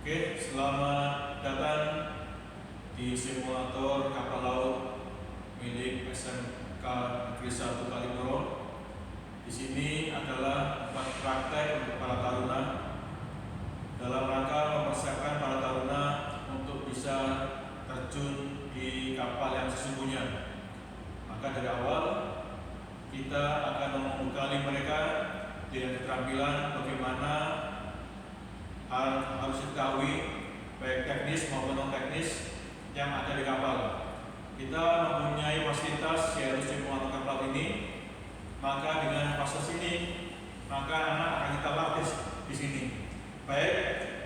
Oke, selamat datang di simulator kapal laut milik SMK Negeri 1 Kalimoro. Di sini adalah tempat praktek untuk para taruna dalam rangka mempersiapkan para taruna untuk bisa terjun di kapal yang sesungguhnya. Maka dari awal kita akan membekali mereka dengan keterampilan bagaimana harus diketahui baik teknis maupun non teknis yang ada di kapal. Kita mempunyai fasilitas yaitu simulator kapal ini. Maka dengan fasilitas ini maka anak akan kita latih di sini. Baik,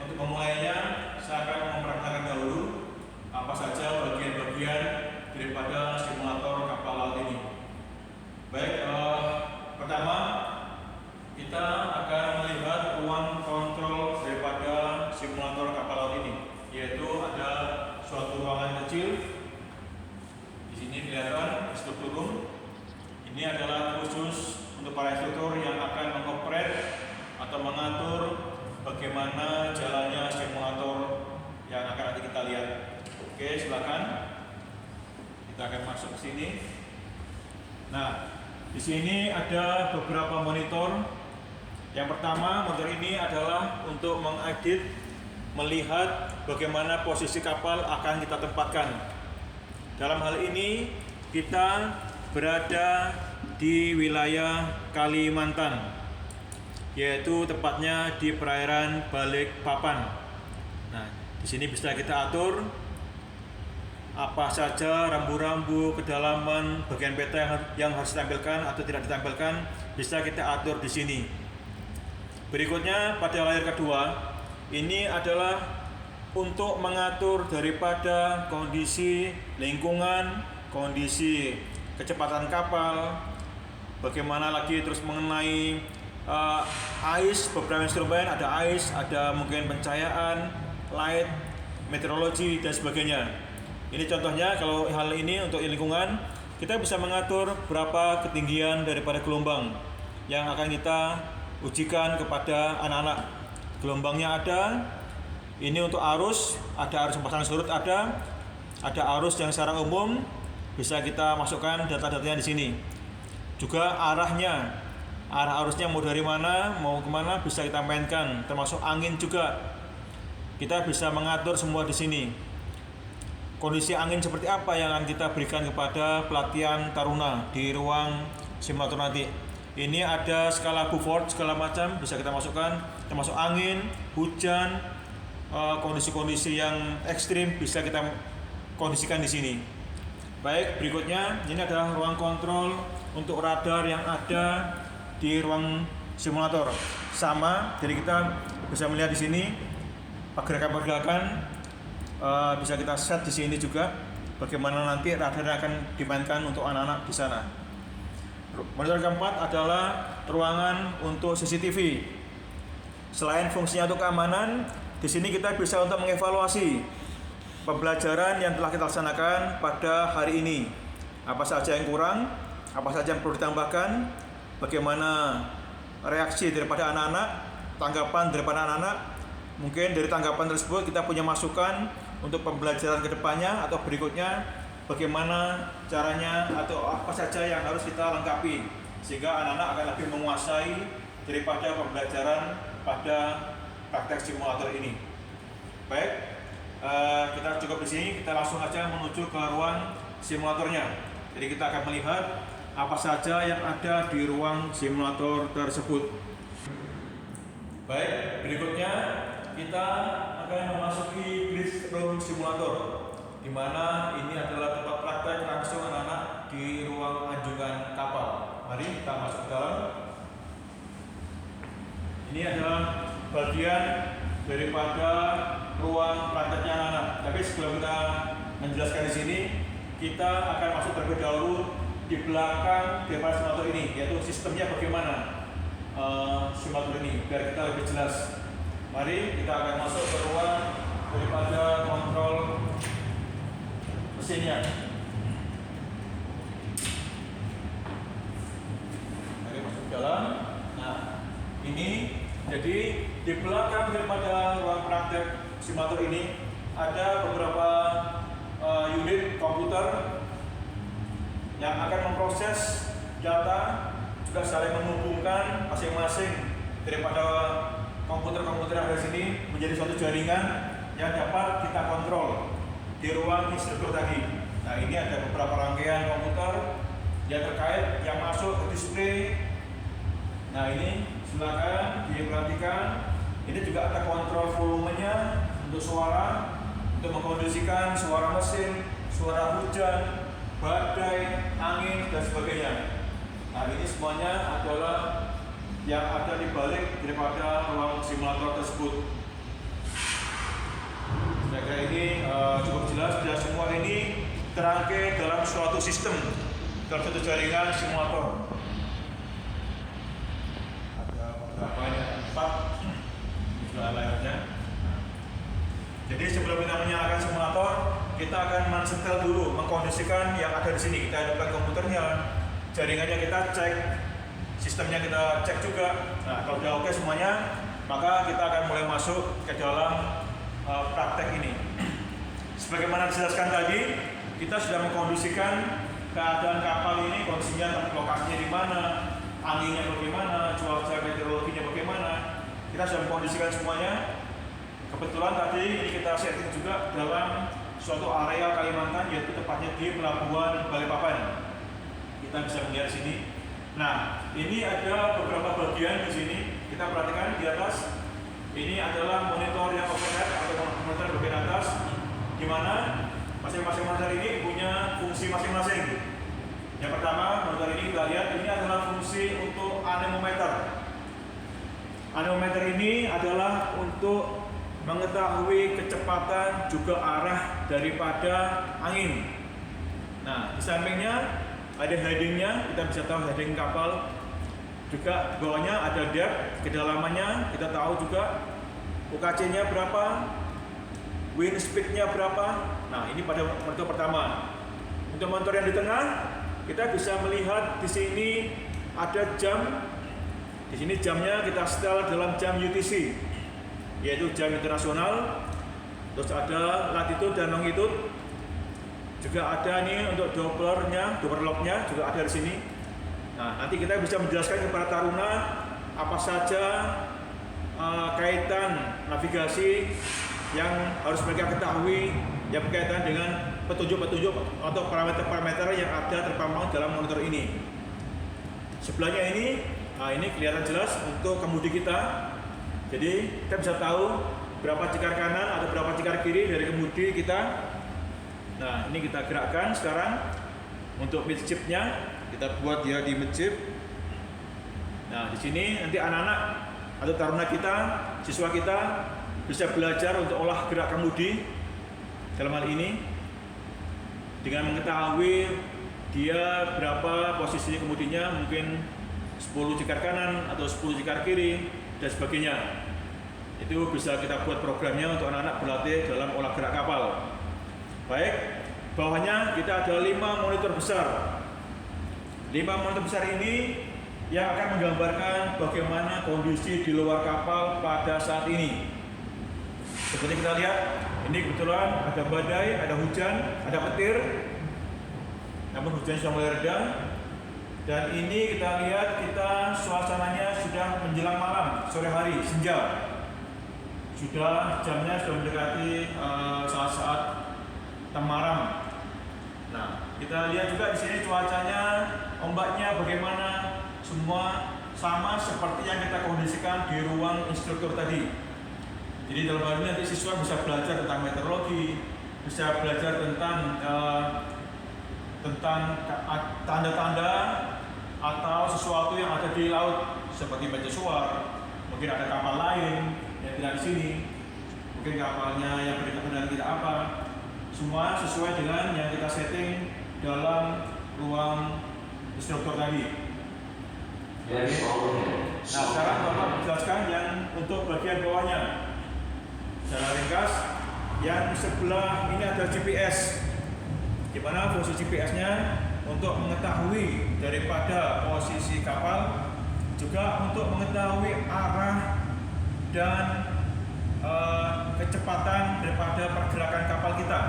untuk memulainya saya akan mempraktikkan dahulu apa saja bagian-bagian daripada simulator kapal laut ini. Baik, pertama kita akan melihat ruang kontrol daripada simulator kapal laut ini, yaitu ada suatu ruangan kecil. Di sini kelihatan instruktur room. Ini adalah khusus untuk para instruktur yang akan mengoperate atau mengatur bagaimana jalannya simulator yang akan nanti kita lihat. Oke, silakan. Kita akan masuk ke sini. Nah, di sini ada beberapa monitor. Yang pertama, monitor ini adalah untuk mengedit, melihat bagaimana posisi kapal akan kita tempatkan. Dalam hal ini, kita berada di wilayah Kalimantan, yaitu tepatnya di perairan Balikpapan. Nah, di sini bisa kita atur apa saja rambu-rambu, kedalaman, bagian peta yang harus ditampilkan atau tidak ditampilkan, bisa kita atur di sini. Berikutnya pada layar kedua, ini adalah untuk mengatur daripada kondisi lingkungan, kondisi kecepatan kapal, bagaimana lagi terus mengenai AIS, beberapa instrumen, ada AIS, ada mungkin pencahayaan, light, meteorologi, dan sebagainya. Ini contohnya, kalau hal ini untuk lingkungan, kita bisa mengatur berapa ketinggian daripada gelombang yang akan kita ujikan kepada anak-anak. Gelombangnya ada. Ini untuk arus, ada arus pasang surut, ada arus yang secara umum bisa kita masukkan data-datanya di sini. Juga arahnya, arah arusnya mau dari mana, mau kemana bisa kita mainkan, termasuk angin juga. Kita bisa mengatur semua di sini. Kondisi angin seperti apa yang akan kita berikan kepada pelatihan taruna di ruang simulator nanti. Ini ada skala Beaufort, segala macam bisa kita masukkan, termasuk angin, hujan, kondisi-kondisi yang ekstrim bisa kita kondisikan di sini. Baik, berikutnya ini adalah ruang kontrol untuk radar yang ada di ruang simulator. Sama, jadi kita bisa melihat di sini pergerakan-pergerakan bisa kita set di sini juga. Bagaimana nanti radar akan dimainkan untuk anak-anak di sana. Monitor keempat adalah ruangan untuk CCTV. Selain fungsinya untuk keamanan, di sini kita bisa untuk mengevaluasi pembelajaran yang telah kita laksanakan pada hari ini. Apa saja yang kurang, apa saja yang perlu ditambahkan, bagaimana reaksi daripada anak-anak, tanggapan daripada anak-anak. Mungkin dari tanggapan tersebut kita punya masukan untuk pembelajaran kedepannya atau berikutnya, bagaimana caranya atau apa saja yang harus kita lengkapi sehingga anak-anak akan lebih menguasai daripada pembelajaran pada praktek simulator ini. Baik, kita cukup di sini, kita langsung aja menuju ke ruang simulatornya. Jadi kita akan melihat apa saja yang ada di ruang simulator tersebut. Baik, berikutnya kita akan memasuki bridge room simulator, di mana ini adalah tempat praktek langsung anak-anak di ruang anjungan kapal. Mari kita masuk ke dalam. Ini adalah bagian daripada ruang prakteknya anak-anak. Tapi sebelum kita menjelaskan di sini, kita akan masuk terlebih dahulu di belakang daripada simulator ini, yaitu sistemnya bagaimana simulator ini, biar kita lebih jelas. Mari kita akan masuk ke ruang daripada kontrol mesinnya. Mari masuk ke dalam. Nah, ini jadi di belakang daripada ruang praktek simulator ini ada beberapa unit komputer yang akan memproses data, juga saling menghubungkan masing-masing daripada komputer-komputer yang ada di sini menjadi suatu jaringan yang dapat kita kontrol di ruang instruktur tadi. Nah, ini ada beberapa rangkaian komputer yang terkait yang masuk ke display. Nah, ini silakan diperhatikan. Ini juga ada kontrol volumenya untuk suara, untuk mengkondisikan suara mesin, suara hujan, badai, angin, dan sebagainya. Nah, ini semuanya adalah yang ada di balik daripada ruang simulator tersebut. Saya kira ini cukup jelas, dan semua ini terangkai dalam suatu sistem, dalam satu jaringan simulator. Ada beberapa ini, ada 4 di sebelah layarnya. Jadi sebelum kita menyalakan simulator, kita akan men-setel dulu, mengkondisikan yang ada di sini. Kita hidupkan komputernya, jaringannya kita cek, sistemnya kita cek juga. Nah, kalau sudah oke semuanya, maka kita akan mulai masuk ke dalam praktek ini. Sebagaimana dijelaskan tadi, kita sudah mengkondisikan keadaan kapal ini, kondisinya, lokasinya di mana, anginnya bagaimana, cuaca meteorologinya bagaimana. Kita sudah mengkondisikan semuanya. Kebetulan tadi ini kita setting juga dalam suatu area Kalimantan, yaitu tepatnya di Pelabuhan Balikpapan. Kita bisa melihat sini. Nah, ini ada beberapa bagian di sini. Kita perhatikan di atas. Ini adalah monitor yang overhead atau monitor bagian atas, di mana masing-masing monitor ini punya fungsi masing-masing. Yang pertama, monitor ini kita lihat, ini adalah fungsi untuk anemometer. Anemometer ini adalah untuk mengetahui kecepatan juga arah daripada angin. Nah, di sampingnya ada headingnya, kita bisa tahu heading kapal. Juga bawahnya ada depth, kedalamannya kita tahu juga, UKC-nya berapa, wind speed-nya berapa. Nah, ini pada monitor pertama. Untuk monitor yang di tengah, kita bisa melihat di sini ada jam. Di sini jamnya kita setel dalam jam UTC, yaitu jam internasional. Terus ada latitude dan longitude. Juga ada nih untuk Doppler lock-nya juga ada di sini. Nah, nanti kita bisa menjelaskan kepada taruna apa saja kaitan navigasi yang harus mereka ketahui yang berkaitan dengan petunjuk-petunjuk atau parameter-parameter yang ada terpampang dalam monitor ini. Sebelahnya ini, nah ini kelihatan jelas untuk kemudi kita. Jadi kita bisa tahu berapa cikar kanan atau berapa cikar kiri dari kemudi kita. Nah, ini kita gerakkan sekarang untuk midshipnya. Kita buat dia di midship. Nah, di sini nanti anak-anak atau taruna kita, siswa kita bisa belajar untuk olah gerak kemudi dalam hal ini dengan mengetahui dia berapa posisi kemudinya, mungkin 10 cikar kanan atau 10 cikar kiri dan sebagainya. Itu bisa kita buat programnya untuk anak-anak berlatih dalam olah gerak kapal. Baik, bawahnya kita ada 5 monitor besar. 5 monitor besar ini yang akan menggambarkan bagaimana kondisi di luar kapal pada saat ini. Seperti kita lihat, ini kebetulan ada badai, ada hujan, ada petir. Namun hujan sudah mulai reda. Dan ini kita lihat, suasananya sudah menjelang malam, sore hari, senja. Jamnya sudah mendekati saat-saat temaram. Nah, kita lihat juga di sini cuacanya, ombaknya bagaimana, semua sama seperti yang kita kondisikan di ruang instruktur tadi. Jadi dalam hal ini nanti siswa bisa belajar tentang meteorologi, bisa belajar tentang tanda-tanda atau sesuatu yang ada di laut seperti mercusuar, mungkin ada kapal lain yang tidak di sini, mungkin kapalnya yang berdekatan dengan kita apa. Semua sesuai dengan yang kita setting dalam ruang instruktur tadi. Nah, sekarang Bapak menjelaskan yang untuk bagian bawahnya. Secara ringkas, yang sebelah ini ada GPS. Di mana fungsi GPS-nya untuk mengetahui daripada posisi kapal, juga untuk mengetahui arah dan kecepatan daripada pergerakan kapal kita.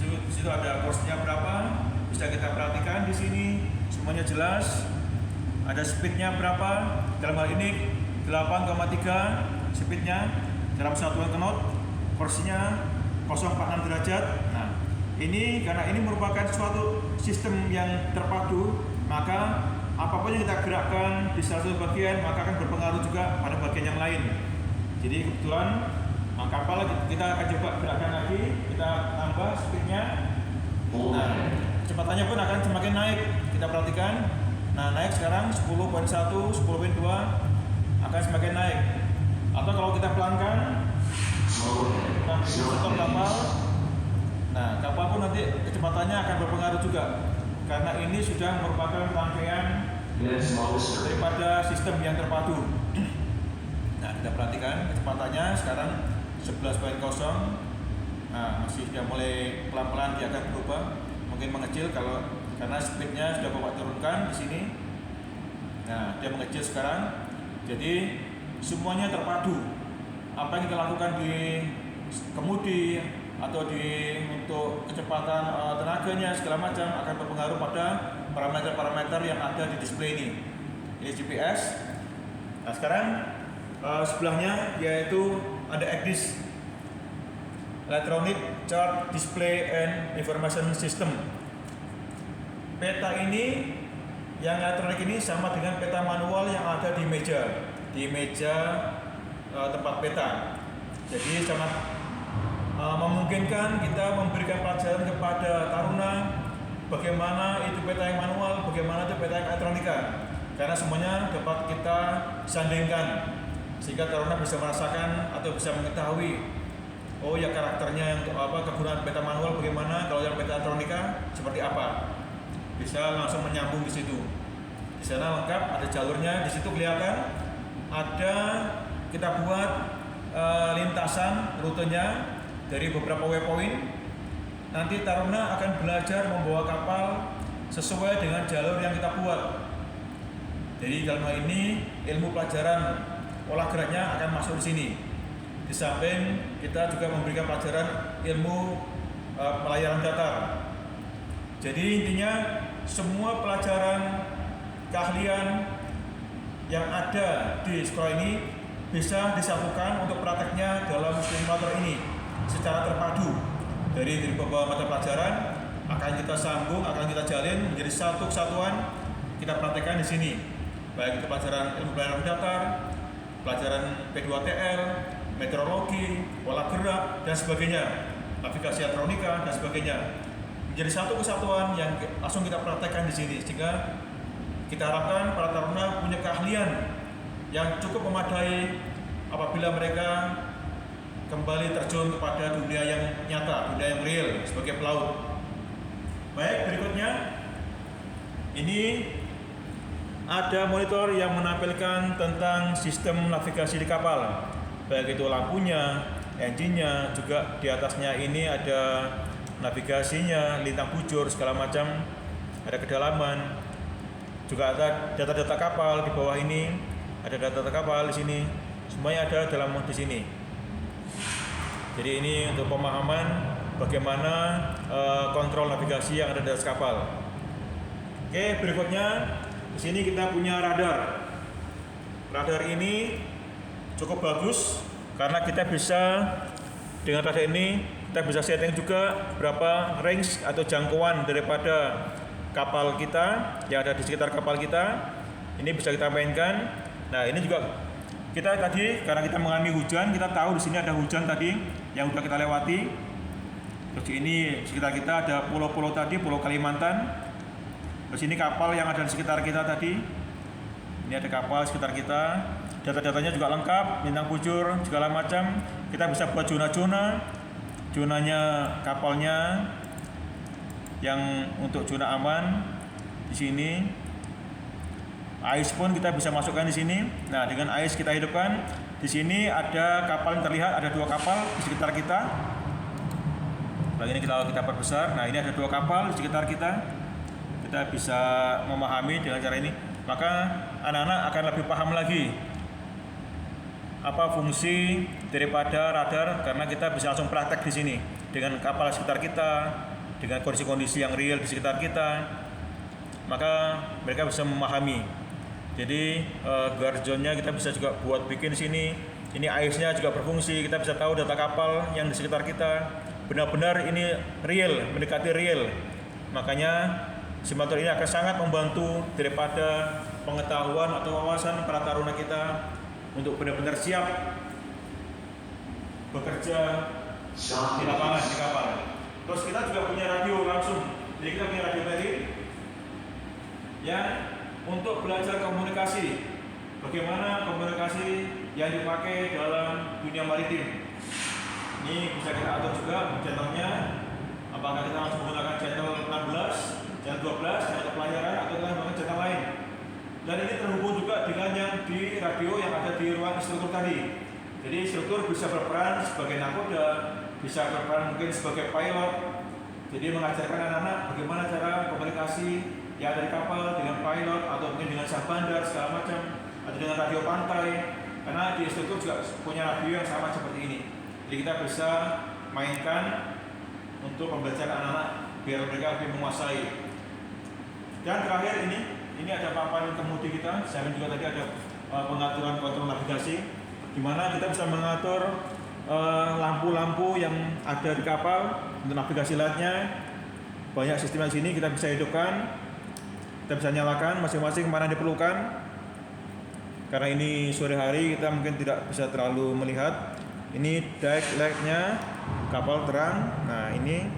Di situ ada course-nya berapa, bisa kita perhatikan di sini, semuanya jelas. Ada speed-nya berapa, dalam hal ini 8,3 speed-nya dalam satuan knot, course-nya 0,46 derajat. Nah, ini karena ini merupakan suatu sistem yang terpadu, maka apapun yang kita gerakkan di salah satu bagian maka akan berpengaruh juga pada bagian yang lain. Jadi kebetulan kapal kita akan coba gerakkan lagi, kita tambah speednya. Nah, kecepatannya pun akan semakin naik. Kita perhatikan. Nah, naik sekarang 10.1, 10.2 akan semakin naik. Atau kalau kita pelankan, kita stop kapal. Nah, kapal pun nanti kecepatannya akan berpengaruh juga. Karena ini sudah merupakan rangkaian daripada sistem yang terpadu. Nah, kita perhatikan kecepatannya sekarang 11.0. Nah, masih sudah mulai pelan-pelan dia akan berubah, mungkin mengecil karena speednya sudah Bapak turunkan di sini. Nah, dia mengecil sekarang. Jadi semuanya terpadu. Apa yang kita lakukan di kemudi atau untuk kecepatan tenaganya segala macam akan berpengaruh pada parameter-parameter yang ada di display ini. Ini GPS. Nah, sekarang sebelahnya yaitu ada ECDIS, Electronic Chart Display and Information System. Peta ini yang elektronik ini sama dengan peta manual yang ada di meja tempat peta. Jadi sangat memungkinkan kita memberikan pelajaran kepada taruna bagaimana itu peta yang manual, bagaimana itu peta yang elektronika, karena semuanya dapat kita sandingkan sehingga taruna bisa merasakan atau bisa mengetahui, oh ya karakternya yang kegunaan peta manual bagaimana, kalau yang peta elektronika seperti apa, bisa langsung menyambung di situ. Di sana lengkap, ada jalurnya, di situ kelihatan ada kita buat lintasan rutenya dari beberapa waypoint. Nanti taruna akan belajar membawa kapal sesuai dengan jalur yang kita buat. Jadi dalam hal ini ilmu pelajaran olah geraknya akan masuk di sini. Di samping kita juga memberikan pelajaran ilmu pelayaran datar. Jadi intinya semua pelajaran keahlian yang ada di sekolah ini bisa disatukan untuk prakteknya dalam simulator ini secara terpadu. Dari beberapa mata pelajaran akan kita sambung, akan kita jalin menjadi satu kesatuan. Kita praktekkan di sini, baik itu pelajaran ilmu pelayaran datar, pelajaran P2TL, meteorologi, pola gerak dan sebagainya, navigasi elektronika dan sebagainya, menjadi satu kesatuan yang langsung kita praktekkan di sini, sehingga kita harapkan para taruna punya keahlian yang cukup memadai apabila mereka kembali terjun kepada dunia yang nyata, dunia yang real sebagai pelaut. Baik, berikutnya ini ada monitor yang menampilkan tentang sistem navigasi di kapal, baik itu lampunya, engine-nya, juga di atasnya ini ada navigasinya, lintang bujur segala macam, ada kedalaman, juga ada data-data kapal di bawah ini, ada data-data kapal di sini, semuanya ada dalam di sini. Jadi ini untuk pemahaman bagaimana kontrol navigasi yang ada di atas kapal. Oke, berikutnya di sini kita punya radar. Radar ini cukup bagus karena kita bisa dengan radar ini kita bisa setting juga berapa range atau jangkauan daripada kapal kita yang ada di sekitar kapal kita. Ini bisa kita mainkan. Nah, ini juga kita tadi karena kita mengalami hujan, kita tahu di sini ada hujan tadi yang sudah kita lewati. Terus ini sekitar kita ada pulau-pulau tadi, Pulau Kalimantan. Terus ini kapal yang ada di sekitar kita tadi. Ini ada kapal sekitar kita. Data-datanya juga lengkap, lintang bujur segala macam. Kita bisa buat zonanya kapalnya yang untuk zona aman di sini. Ais pun kita bisa masukkan di sini. Nah, dengan ais kita hidupkan. Di sini ada kapal yang terlihat, ada 2 kapal di sekitar kita. Lagi ini kita perbesar. Nah, ini ada 2 kapal di sekitar kita. Kita bisa memahami dengan cara ini. Maka anak-anak akan lebih paham lagi apa fungsi daripada radar, karena kita bisa langsung praktek di sini dengan kapal sekitar kita, dengan kondisi-kondisi yang real di sekitar kita, maka mereka bisa memahami. Jadi guard zone-nya kita bisa juga buat bikin sini. Ini AIS-nya juga berfungsi, kita bisa tahu data kapal yang di sekitar kita benar-benar ini real, mendekati real. Makanya simulator ini akan sangat membantu daripada pengetahuan atau wawasan para taruna kita untuk benar-benar siap bekerja di lapangan, di kapal. Terus kita juga punya radio langsung, jadi kita punya radio tadi yang untuk belajar komunikasi. Bagaimana komunikasi yang dipakai dalam dunia maritim. Ini bisa kita atur juga channelnya. Apakah kita langsung menggunakan channel 16, channel 12, channel pelayaran, atau kita menggunakan channel lain. Dan ini terhubung juga dengan yang di radio yang ada di ruang instruktur tadi. Jadi instruktur bisa berperan sebagai nakoda, bisa berperan mungkin sebagai pilot. Jadi mengajarkan anak-anak bagaimana cara komunikasi yang ada di kapal dengan pilot, atau mungkin dengan sah bandar segala macam, atau dengan radio pantai. Karena di instruktur juga punya radio yang sama seperti ini. Jadi kita bisa mainkan untuk pembelajaran anak-anak biar mereka lebih menguasai. Dan terakhir ini ada papan kemudi kita. Saya juga tadi ada pengaturan kontrol navigasi, di mana kita bisa mengatur lampu-lampu yang ada di kapal untuk navigasi lightnya. Banyak sistem di sini kita bisa hidupkan, kita bisa nyalakan masing-masing mana diperlukan. Karena ini sore hari kita mungkin tidak bisa terlalu melihat. Ini deck lightnya, kapal terang. Nah ini,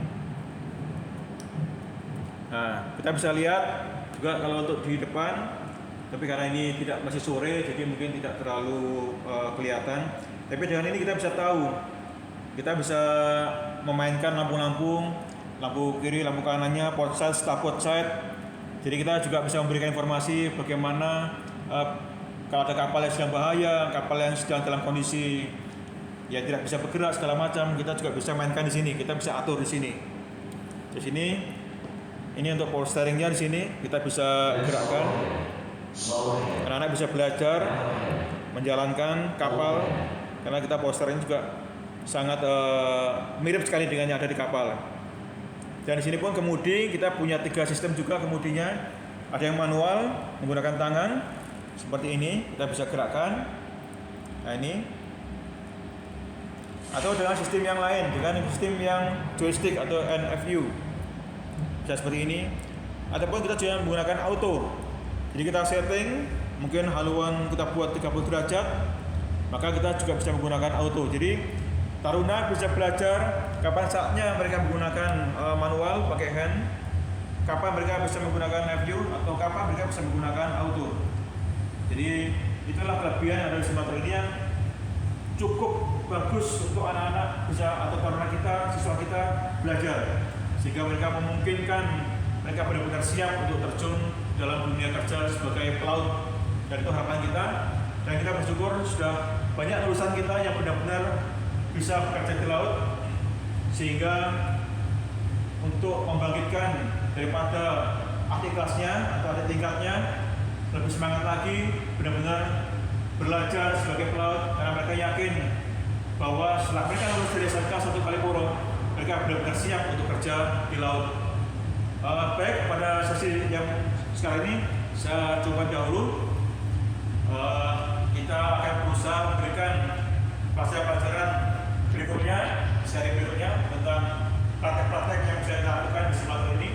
nah kita bisa lihat juga kalau untuk di depan. Tapi karena ini masih sore, jadi mungkin tidak terlalu kelihatan. Tapi dengan ini kita bisa tahu, kita bisa memainkan lampu-lampu, lampu kiri, lampu kanannya, port side, starboard side. Jadi kita juga bisa memberikan informasi bagaimana kalau ada kapal yang sedang bahaya, kapal yang sedang dalam kondisi yang tidak bisa bergerak segala macam, kita juga bisa mainkan di sini. Kita bisa atur di sini. Di sini, ini untuk power steeringnya di sini kita bisa gerakkan. Anak-anak bisa belajar menjalankan kapal, karena kita power steering juga sangat mirip sekali dengan yang ada di kapal. Dan di sini pun kemudi kita punya 3 sistem juga kemudinya. Ada yang manual menggunakan tangan seperti ini, kita bisa gerakkan. Nah ini, atau dengan sistem yang lain, dengan sistem yang joystick atau NFU, bisa seperti ini. Ataupun kita juga menggunakan auto. Jadi kita setting, mungkin haluan kita buat 30 derajat, maka kita juga bisa menggunakan auto. Jadi taruna bisa belajar kapan saatnya mereka menggunakan manual pakai hand, kapan mereka bisa menggunakan NFU, atau kapan mereka bisa menggunakan auto. Jadi itulah kelebihan yang ada di simulator ini yang cukup bagus untuk anak-anak bisa, atau taruna kita, siswa kita belajar, sehingga mereka memungkinkan mereka benar-benar siap untuk terjun dalam dunia kerja sebagai pelaut. Dan itu harapan kita, dan kita bersyukur sudah banyak lulusan kita yang benar-benar bisa bekerja di laut, sehingga untuk membangkitkan daripada adik kelasnya atau adik tingkatnya lebih semangat lagi benar-benar belajar sebagai pelaut, karena mereka yakin bahwa setelah mereka lulus dari SMK 1 Kalipuro, mereka benar-benar siap untuk kerja di laut. Baik, pada sesi yang sekarang ini saya coba dahulu. Kita akan berusaha memberikan pelajaran berikutnya, seri berikutnya tentang praktek-praktek yang bisa dilakukan di simulator ini.